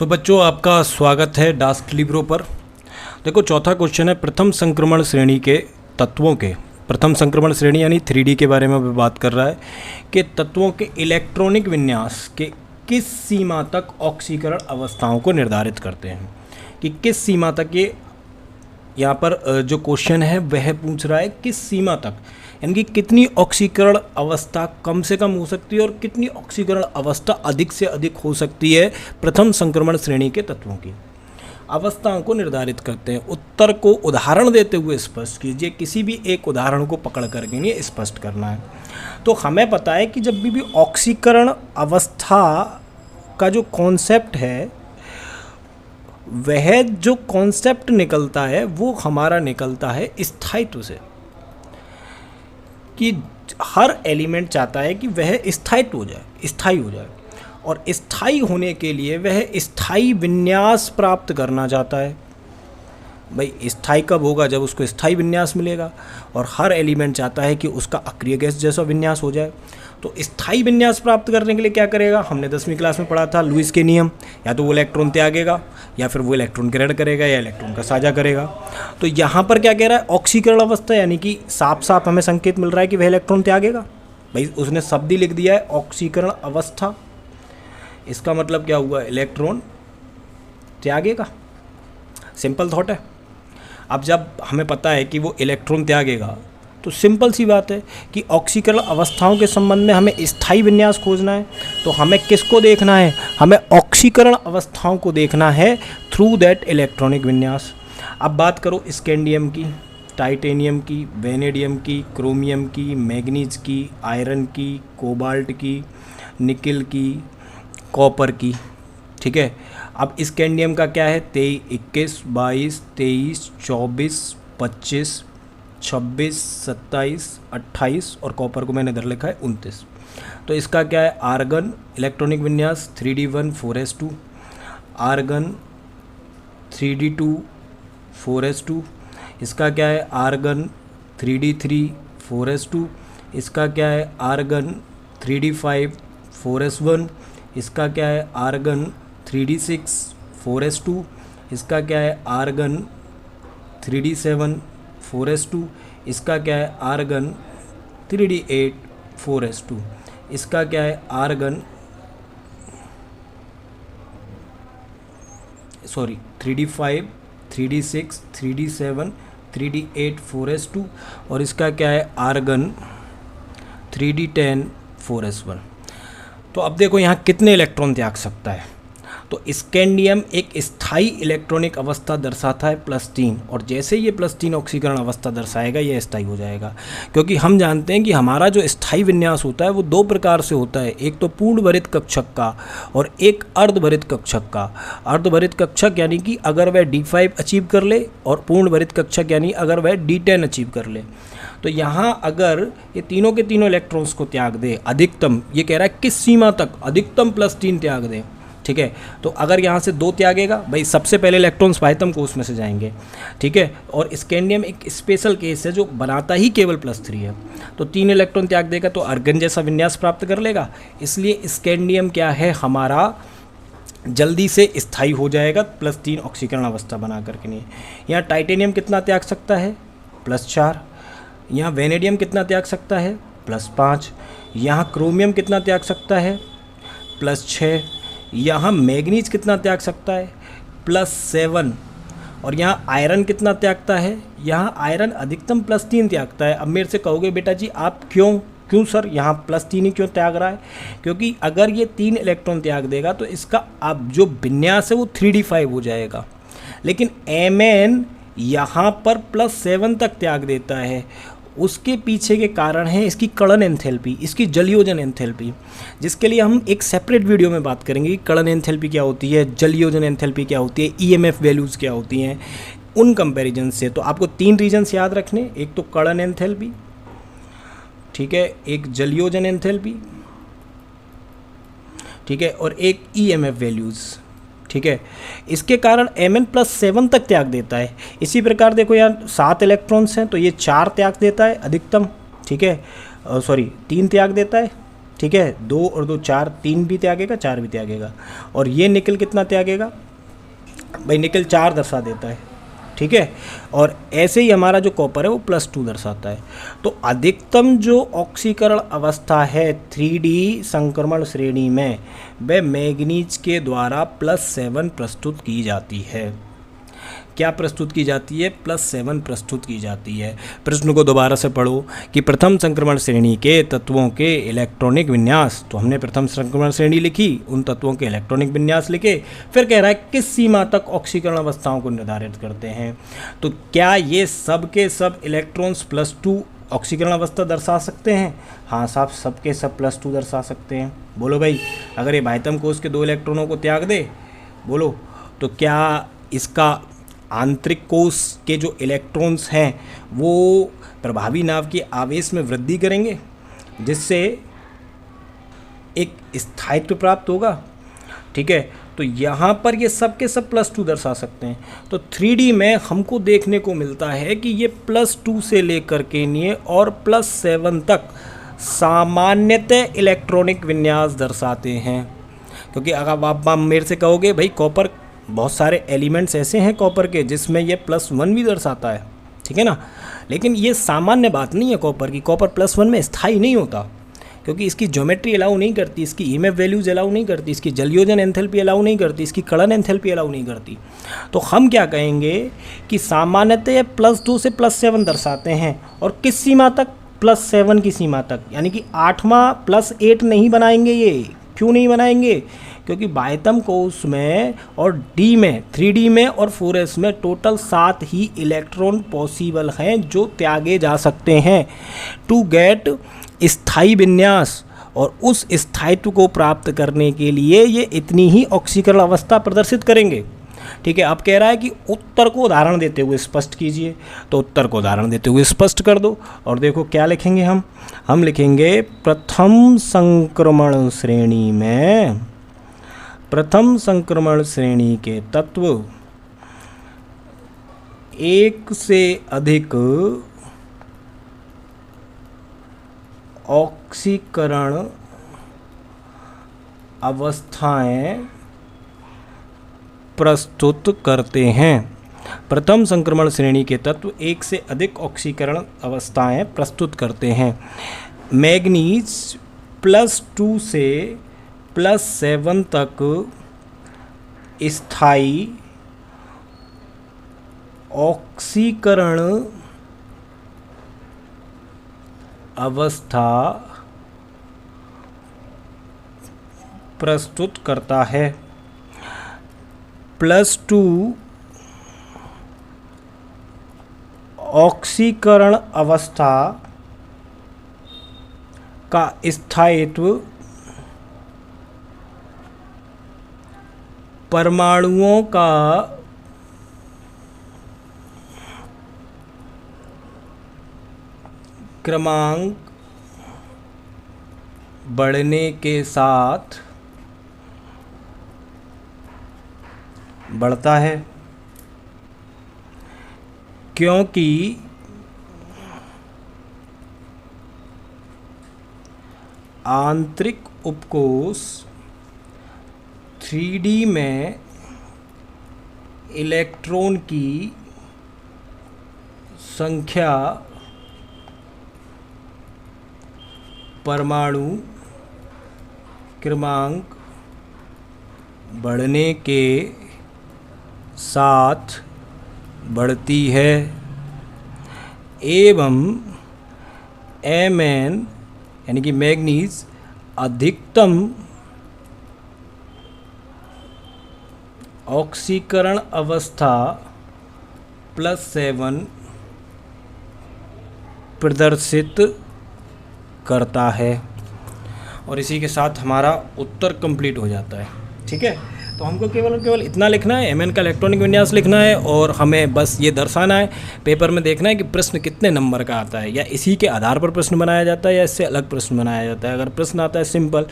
तो बच्चों आपका स्वागत है डास्क लिब्रो पर। देखो चौथा क्वेश्चन है प्रथम संक्रमण श्रेणी के तत्वों के, प्रथम संक्रमण श्रेणी यानी 3D के बारे में बात कर रहा है कि तत्वों के इलेक्ट्रॉनिक विन्यास के किस सीमा तक ऑक्सीकरण अवस्थाओं को निर्धारित करते हैं, कि किस सीमा तक। ये यहाँ पर जो क्वेश्चन है वह पूछ रहा है किस सीमा तक, यानी कि कितनी ऑक्सीकरण अवस्था कम से कम हो सकती है और कितनी ऑक्सीकरण अवस्था अधिक से अधिक हो सकती है प्रथम संक्रमण श्रेणी के तत्वों की अवस्थाओं को निर्धारित करते हैं। उत्तर को उदाहरण देते हुए स्पष्ट कीजिए, किसी भी एक उदाहरण को पकड़ करके नहीं स्पष्ट करना है। तो हमें पता है कि जब भी ऑक्सीकरण अवस्था का जो कॉन्सेप्ट है, वह जो कॉन्सेप्ट निकलता है वो हमारा निकलता है स्थायित्व से, कि हर एलिमेंट चाहता है कि वह स्थायित्व हो जाए, स्थायी हो जाए, और स्थायी होने के लिए वह स्थायी विन्यास प्राप्त करना चाहता है। भाई स्थायी कब होगा? जब उसको स्थायी विन्यास मिलेगा, और हर एलिमेंट चाहता है कि उसका अक्रिय गैस जैसा विन्यास हो जाए। तो स्थायी विन्यास प्राप्त करने के लिए क्या करेगा? हमने 10वीं क्लास में पढ़ा था लुईस के नियम, या तो वो इलेक्ट्रॉन त्यागेगा या फिर वो इलेक्ट्रॉन ग्रहण करेगा या इलेक्ट्रॉन का साझा करेगा। तो यहाँ पर क्या कह रहा है? ऑक्सीकरण अवस्था, यानी कि साफ साफ हमें संकेत मिल रहा है कि वह इलेक्ट्रॉन त्यागेगा। भाई उसने शब्द ही लिख दिया है ऑक्सीकरण अवस्था, इसका मतलब क्या हुआ? इलेक्ट्रॉन त्यागेगा। सिंपल थॉट है। अब जब हमें पता है कि वो इलेक्ट्रॉन त्यागेगा, तो सिंपल सी बात है कि ऑक्सीकरण अवस्थाओं के संबंध में हमें स्थायी विन्यास खोजना है। तो हमें किसको देखना है? हमें ऑक्सीकरण अवस्थाओं को देखना है थ्रू दैट इलेक्ट्रॉनिक विन्यास। अब बात करो स्कैंडियम की, टाइटेनियम की, वेनेडियम की, क्रोमियम की, मैग्नीज की, आयरन की, कोबाल्ट की, निकिल की, कॉपर की। ठीक है। अब स्कैंडियम का क्या है? 21, 22, 23, 24, 25, 26, 27, 28, और कॉपर को मैंने इधर लिखा है 29। तो इसका क्या है? आर्गन इलेक्ट्रॉनिक विन्यास 3d1 4s2, argon 3d2 4s2। इसका क्या है? Argon 3d3 4s2। इसका क्या है? Argon 3d5 4s1। इसका क्या है? Argon 3d6 4s2। इसका क्या है? Argon 3d7 4s2। इसका क्या है? Argon 3d8 4s2। इसका क्या है? Argon 3d5 3d6 3d7 3d8 4s2। और इसका क्या है? Argon 3d10 4s1। तो अब देखो यहाँ कितने इलेक्ट्रॉन त्याग सकता है। तो स्कैंडियम एक स्थायी इलेक्ट्रॉनिक अवस्था दर्शाता है +3, और जैसे ये +3 ऑक्सीकरण अवस्था दर्शाएगा ये स्थायी हो जाएगा। क्योंकि हम जानते हैं कि हमारा जो स्थायी विन्यास होता है वो दो प्रकार से होता है, एक तो पूर्ण भरित कक्षक का और एक अर्धभरित कक्षक का। अर्धभरित कक्षक यानी कि अगर वह D5 अचीव कर ले, और पूर्ण भरित कक्षक यानी अगर वह D10 अचीव कर ले। तो यहाँ अगर ये तीनों के तीनों इलेक्ट्रॉन्स को त्याग दे अधिकतम, ये कह रहा है किस सीमा तक? अधिकतम +3 त्याग दे। ठीक है। तो अगर यहाँ से 2 त्यागेगा, भाई सबसे पहले इलेक्ट्रॉन्स बाह्यतम कोश में से जाएंगे। ठीक है। और स्कैंडियम एक स्पेशल केस है जो बनाता ही केवल +3 है। तो 3 इलेक्ट्रॉन त्याग देगा तो आर्गन जैसा विन्यास प्राप्त कर लेगा। इसलिए स्कैंडियम क्या है? हमारा जल्दी से स्थायी हो जाएगा +3 ऑक्सीकरण अवस्था बना करके। नहीं, यहाँ टाइटेनियम कितना त्याग सकता है? +4। यहाँ वेनेडियम कितना त्याग सकता है? +5। यहाँ क्रोमियम कितना त्याग सकता है? +6। यहाँ मैग्नीज कितना त्याग सकता है? +7। और यहाँ आयरन कितना त्यागता है? यहाँ आयरन अधिकतम +3 त्यागता है। अब मेरे से कहोगे बेटा जी आप क्यों सर यहाँ +3 ही क्यों त्याग रहा है? क्योंकि अगर ये 3 इलेक्ट्रॉन त्याग देगा तो इसका अब जो विन्यास है वो 3d5 हो जाएगा। लेकिन Mn यहाँ पर +7 तक त्याग देता है। उसके पीछे के कारण है इसकी कड़न एंथैल्पी, इसकी जलयोजन एंथैल्पी, जिसके लिए हम एक सेपरेट वीडियो में बात करेंगे कि कड़न एंथैल्पी क्या होती है, जलयोजन एंथैल्पी क्या होती है, ईएमएफ वैल्यूज़ क्या होती हैं उन कंपैरिजन से। तो आपको 3 रीजन्स याद रखने, एक तो कड़न एंथैल्पी, ठीक है, एक जलयोजन एंथैल्पी, ठीक है, और एक ईएमएफ वैल्यूज़। ठीक है। इसके कारण Mn+7 तक त्याग देता है। इसी प्रकार देखो यहाँ 7 इलेक्ट्रॉन्स हैं तो ये 4 त्याग देता है अधिकतम। ठीक है, 3 त्याग देता है। ठीक है, 2 और 2 4, 3 भी त्यागेगा, 4 भी त्यागेगा। और ये निकल कितना त्यागेगा भाई, निकल 4 दर्शा देता है, ठीक है। और ऐसे ही हमारा जो कॉपर है वो +2 दर्शाता है। तो अधिकतम जो ऑक्सीकरण अवस्था है 3D संक्रमण श्रेणी में, वह मैग्नीज के द्वारा +7 प्रस्तुत की जाती है। क्या प्रस्तुत की जाती है? +7 प्रस्तुत की जाती है। प्रश्न को दोबारा से पढ़ो कि प्रथम संक्रमण श्रेणी के तत्वों के इलेक्ट्रॉनिक विन्यास, तो हमने प्रथम संक्रमण श्रेणी लिखी, उन तत्वों के इलेक्ट्रॉनिक विन्यास लिखे, फिर कह रहा है किस सीमा तक ऑक्सीकरण अवस्थाओं को निर्धारित करते हैं। तो क्या ये सब के सब इलेक्ट्रॉन्स +2 ऑक्सीकरण अवस्था दर्शा सकते हैं? हाँ साहब, सब के सब +2 दर्शा सकते हैं। बोलो भाई, अगर ये बाह्यतम कोश के 2 इलेक्ट्रॉनों को त्याग दे, बोलो, तो क्या इसका आंतरिक कोश के जो इलेक्ट्रॉन्स हैं वो प्रभावी नाव के आवेश में वृद्धि करेंगे, जिससे एक स्थायित्व प्राप्त होगा, ठीक है। तो यहाँ पर ये सब के सब +2 दर्शा सकते हैं। तो 3D में हमको देखने को मिलता है कि ये +2 से लेकर के लिए और +7 तक सामान्यतः इलेक्ट्रॉनिक विन्यास दर्शाते हैं। क्योंकि अगर आप मेरे से कहोगे भाई कॉपर, बहुत सारे एलिमेंट्स ऐसे हैं कॉपर के जिसमें ये +1 भी दर्शाता है, ठीक है ना। लेकिन ये सामान्य बात नहीं है कॉपर की। कॉपर +1 में स्थायी नहीं होता, क्योंकि इसकी ज्योमेट्री अलाउ नहीं करती, इसकी ईएमएफ वैल्यूज अलाउ नहीं करती, इसकी जलयोजन एंथैल्पी अलाउ नहीं करती, इसकी कड़न एंथैल्पी अलाउ नहीं करती। तो हम क्या कहेंगे कि सामान्यतः +2 से +7 दर्शाते हैं। और किस सीमा तक? +7 की सीमा तक, यानी कि 8वां +8 नहीं बनाएंगे ये। क्यों नहीं बनाएंगे? क्योंकि बाह्यतम कोश में और डी में, 3D में और 4s में टोटल 7 ही इलेक्ट्रॉन पॉसिबल हैं जो त्यागे जा सकते हैं टू गेट स्थायी विन्यास। और उस स्थायित्व को प्राप्त करने के लिए ये इतनी ही ऑक्सीकरण अवस्था प्रदर्शित करेंगे, ठीक है। अब कह रहा है कि उत्तर को उदाहरण देते हुए स्पष्ट कीजिए। तो उत्तर को उदाहरण देते हुए स्पष्ट कर दो। और देखो क्या लिखेंगे हम लिखेंगे प्रथम संक्रमण श्रेणी में, प्रथम संक्रमण श्रेणी के तत्व एक से अधिक ऑक्सीकरण अवस्थाएं प्रस्तुत करते हैं। प्रथम संक्रमण श्रेणी के तत्व एक से अधिक ऑक्सीकरण अवस्थाएं प्रस्तुत करते हैं। मैग्नीज +2 से +7 तक स्थायी ऑक्सीकरण अवस्था प्रस्तुत करता है। +2 ऑक्सीकरण अवस्था का स्थायित्व परमाणुओं का क्रमांक बढ़ने के साथ बढ़ता है, क्योंकि आंतरिक उपकोश 3D में इलेक्ट्रॉन की संख्या परमाणु क्रमांक बढ़ने के साथ बढ़ती है एवं Mn यानी कि मैग्नीज अधिकतम ऑक्सीकरण अवस्था +7 प्रदर्शित करता है। और इसी के साथ हमारा उत्तर कंप्लीट हो जाता है, ठीक है। तो हमको केवल इतना लिखना है, Mn का इलेक्ट्रॉनिक विन्यास लिखना है और हमें बस ये दर्शाना है, पेपर में देखना है कि प्रश्न कितने नंबर का आता है, या इसी के आधार पर प्रश्न बनाया जाता है या इससे अलग प्रश्न बनाया जाता है। अगर प्रश्न आता है सिंपल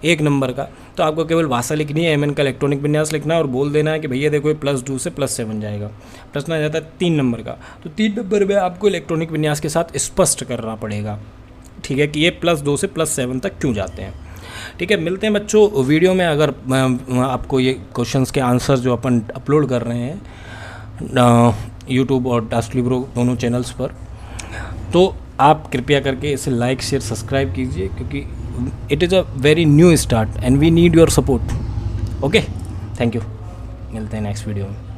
1 नंबर का, तो आपको केवल भाषा लिखनी है, Mn का इलेक्ट्रॉनिक विन्यास लिखना है और बोल देना है कि भैया देखो ये +2 से +7 जाएगा। प्रश्न आ जाता है 3 नंबर का, तो 3 नंबर में आपको इलेक्ट्रॉनिक विन्यास के साथ स्पष्ट करना पड़ेगा, ठीक है, कि ये +2 से +7 तक क्यों जाते हैं। ठीक है, मिलते हैं बच्चों वीडियो में। अगर आपको ये क्वेश्चंस के आंसर जो अपन अपलोड कर रहे हैं यूट्यूब और टास्कलिब्रो दोनों चैनल्स पर, तो आप कृपया करके इसे लाइक शेयर सब्सक्राइब कीजिए, क्योंकि it is a very new start and we need your support. Okay, thank you, मिलते हैं नेक्स्ट वीडियो में।